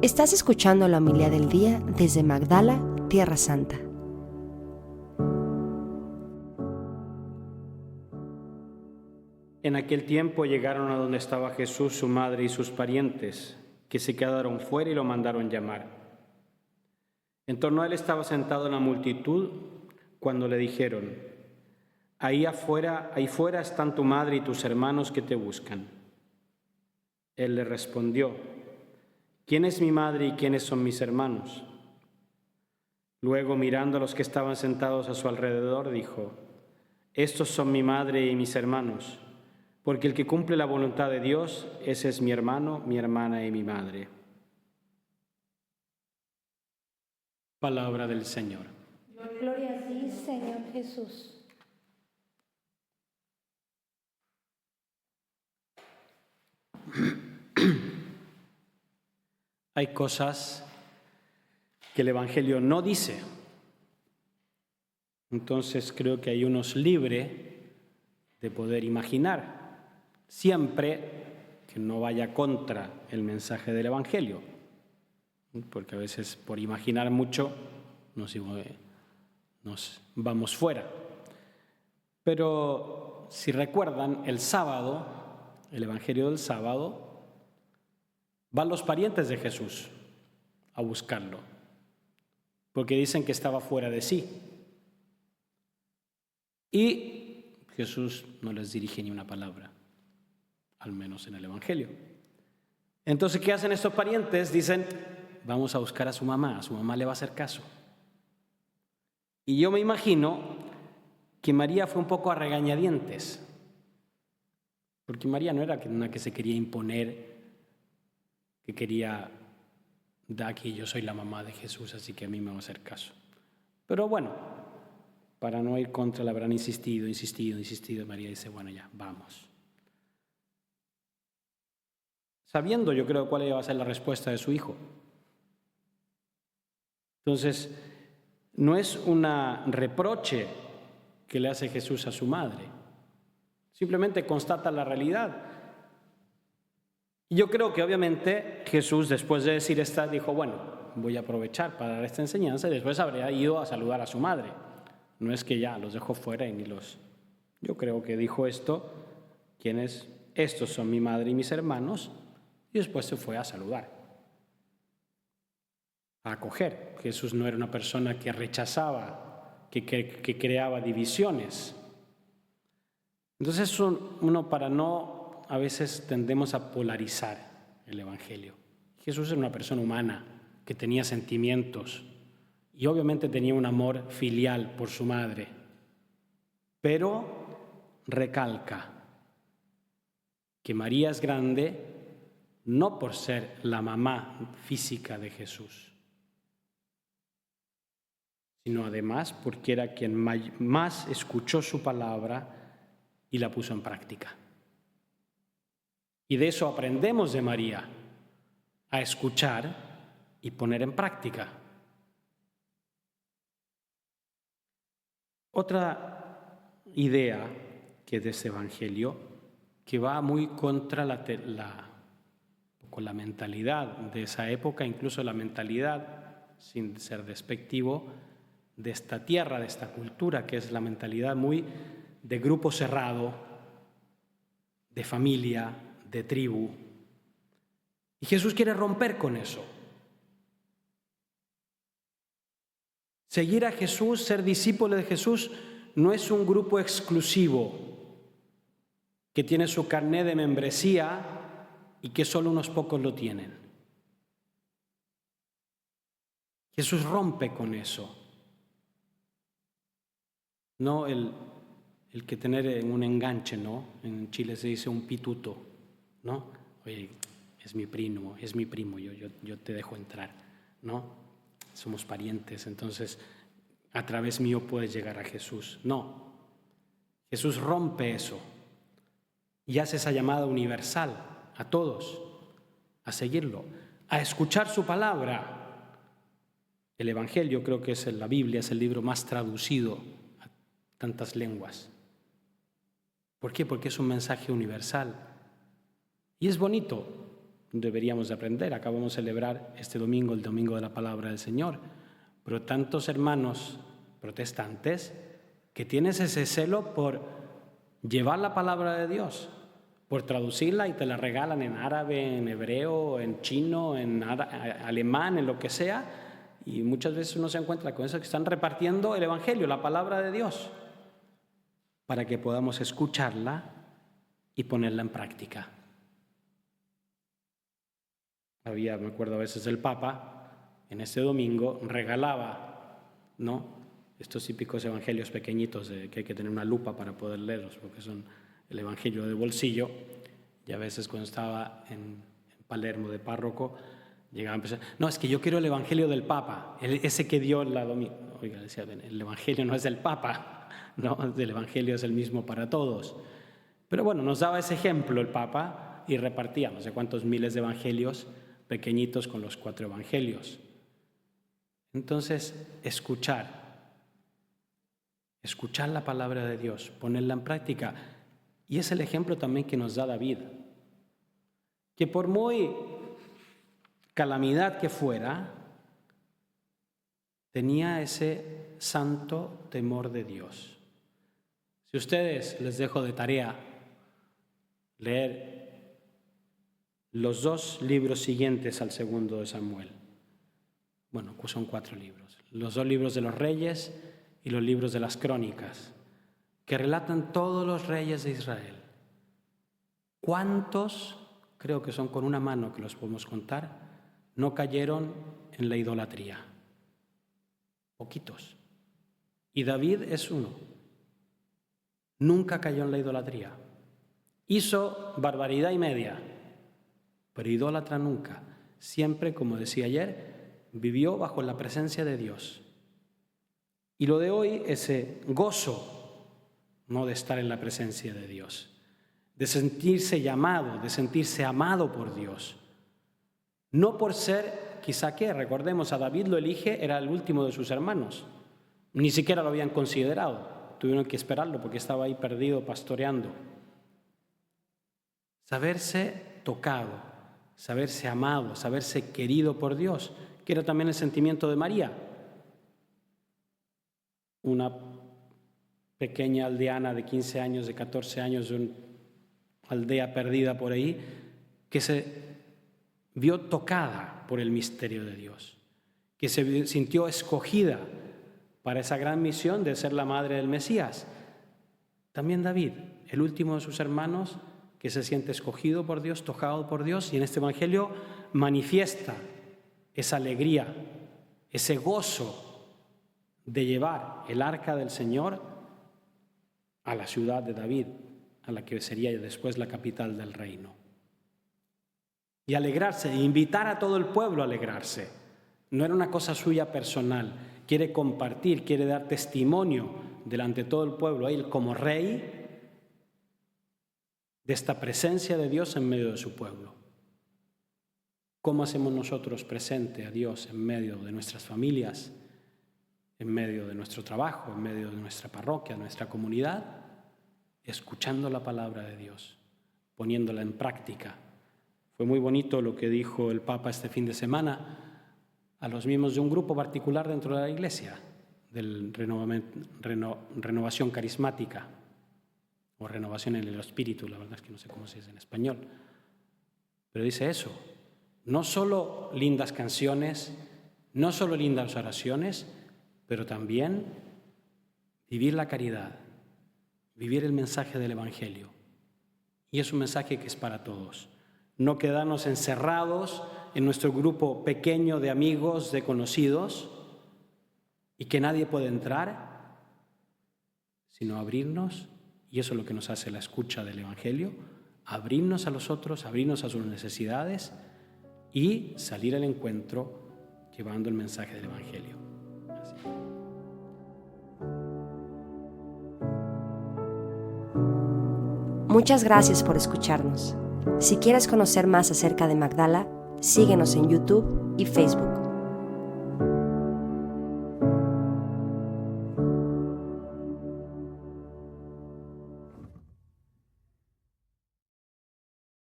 Estás escuchando la homilía del día desde Magdala, Tierra Santa. En aquel tiempo llegaron a donde estaba Jesús, su madre y sus parientes, que se quedaron fuera y lo mandaron llamar. En torno a él estaba sentado la multitud cuando le dijeron: ahí fuera están tu madre y tus hermanos que te buscan. Él le respondió: ¿quién es mi madre y quiénes son mis hermanos? Luego, mirando a los que estaban sentados a su alrededor, dijo: estos son mi madre y mis hermanos, porque el que cumple la voluntad de Dios, ese es mi hermano, mi hermana y mi madre. Palabra del Señor. Gloria a ti, Señor Jesús. Hay cosas que el Evangelio no dice. Entonces creo que hay unos libre de poder imaginar, siempre que no vaya contra el mensaje del Evangelio, porque a veces por imaginar mucho nos vamos fuera. Pero si recuerdan, el sábado, el Evangelio del sábado, van los parientes de Jesús a buscarlo, porque dicen que estaba fuera de sí. Y Jesús no les dirige ni una palabra, al menos en el Evangelio. Entonces, ¿qué hacen estos parientes? Dicen: vamos a buscar a su mamá le va a hacer caso. Y yo me imagino que María fue un poco a regañadientes, porque María no era una que se quería imponer, que quería: da aquí, yo soy la mamá de Jesús, así que a mí me va a hacer caso. Pero bueno, para no ir contra, le habrán insistido. María dice: bueno, ya, vamos. Sabiendo, yo creo, cuál iba a ser la respuesta de su hijo. Entonces, no es un reproche que le hace Jesús a su madre. Simplemente constata la realidad. Y yo creo que obviamente Jesús, después de decir esta, dijo: bueno, voy a aprovechar para dar esta enseñanza, y después habría ido a saludar a su madre. No es que ya los dejó fuera y ni los... Yo creo que dijo esto: ¿quiénes? Estos son mi madre y mis hermanos. Y después se fue a saludar, a acoger. Jesús no era una persona que rechazaba, que creaba divisiones. Entonces uno, para no... A veces tendemos a polarizar el Evangelio. Jesús era una persona humana que tenía sentimientos y obviamente tenía un amor filial por su madre, pero recalca que María es grande no por ser la mamá física de Jesús, sino además porque era quien más escuchó su palabra y la puso en práctica. Y de eso aprendemos de María, a escuchar y poner en práctica. Otra idea que de este Evangelio, que va muy contra la mentalidad de esa época, incluso la mentalidad, sin ser despectivo, de esta tierra, de esta cultura, que es la mentalidad muy de grupo cerrado, de familia, de tribu. Y Jesús quiere romper con eso. Seguir a Jesús, ser discípulo de Jesús, no es un grupo exclusivo que tiene su carnet de membresía y que solo unos pocos lo tienen. Jesús rompe con eso. No el que tener un enganche, ¿no? En Chile se dice un pituto, ¿no? Oye, es mi primo, yo te dejo entrar, ¿no? Somos parientes, entonces a través mío puedes llegar a Jesús. No, Jesús rompe eso y hace esa llamada universal a todos, a seguirlo, a escuchar su palabra. El Evangelio, creo que es la Biblia, es el libro más traducido a tantas lenguas. ¿Por qué? Porque es un mensaje universal. Y es bonito deberíamos de aprender. Acabamos de celebrar este domingo, el Domingo de la Palabra del Señor. Pero tantos hermanos protestantes que tienen ese celo por llevar la palabra de Dios, por traducirla y te la regalan en árabe, en hebreo, en chino, en alemán, en lo que sea, y muchas veces uno se encuentra con eso, que están repartiendo el Evangelio, la palabra de Dios, para que podamos escucharla y ponerla en práctica. Me acuerdo a veces el Papa, en este domingo, regalaba, ¿no?, estos típicos evangelios pequeñitos que hay que tener una lupa para poder leerlos, porque son el evangelio de bolsillo. Y a veces cuando estaba en Palermo de párroco, llegaba a empezar, no, es que yo quiero el evangelio del Papa, ese que dio la domingo. Oiga, decía, el evangelio no es del Papa, no, el evangelio es el mismo para todos. Pero bueno, nos daba ese ejemplo el Papa y repartía no sé cuántos miles de evangelios pequeñitos con los 4 evangelios. Entonces, escuchar la palabra de Dios, ponerla en práctica. Y es el ejemplo también que nos da David, que por muy calamidad que fuera, tenía ese santo temor de Dios. Si ustedes, les dejo de tarea leer los 2 libros siguientes al segundo de Samuel. Bueno, son 4 libros. Los 2 libros de los reyes y los libros de las crónicas, que relatan todos los reyes de Israel. ¿Cuántos, creo que son con una mano que los podemos contar, no cayeron en la idolatría? Poquitos. Y David es uno. Nunca cayó en la idolatría. Hizo barbaridad y media, pero idólatra nunca. Siempre, como decía ayer, vivió bajo la presencia de Dios. Y lo de hoy, ese gozo, no de estar en la presencia de Dios, de sentirse llamado, de sentirse amado por Dios. No por ser, quizá que, recordemos, a David lo elige, era el último de sus hermanos. Ni siquiera lo habían considerado, tuvieron que esperarlo porque estaba ahí perdido pastoreando. Saberse tocado, saberse amado, saberse querido por Dios, que era también el sentimiento de María. Una pequeña aldeana de 15 años, de 14 años, de una aldea perdida por ahí, que se vio tocada por el misterio de Dios, que se sintió escogida para esa gran misión de ser la madre del Mesías. También David, el último de sus hermanos, que se siente escogido por Dios, tocado por Dios, y en este evangelio manifiesta esa alegría, ese gozo de llevar el arca del Señor a la ciudad de David, a la que sería después la capital del reino. Y alegrarse, e invitar a todo el pueblo a alegrarse. No era una cosa suya personal, quiere compartir, quiere dar testimonio delante de todo el pueblo, él como rey, de esta presencia de Dios en medio de su pueblo. ¿Cómo hacemos nosotros presente a Dios en medio de nuestras familias, en medio de nuestro trabajo, en medio de nuestra parroquia, nuestra comunidad? Escuchando la palabra de Dios, poniéndola en práctica. Fue muy bonito lo que dijo el Papa este fin de semana a los miembros de un grupo particular dentro de la Iglesia, del renovación carismática, o renovación en el espíritu, la verdad es que no sé cómo se dice en español. Pero dice eso, no solo lindas canciones, no solo lindas oraciones, pero también vivir la caridad, vivir el mensaje del Evangelio. Y es un mensaje que es para todos. No quedarnos encerrados en nuestro grupo pequeño de amigos, de conocidos, y que nadie puede entrar, sino abrirnos, y eso es lo que nos hace la escucha del Evangelio, abrirnos a los otros, abrirnos a sus necesidades y salir al encuentro llevando el mensaje del Evangelio. Así. Muchas gracias por escucharnos. Si quieres conocer más acerca de Magdala, síguenos en YouTube y Facebook.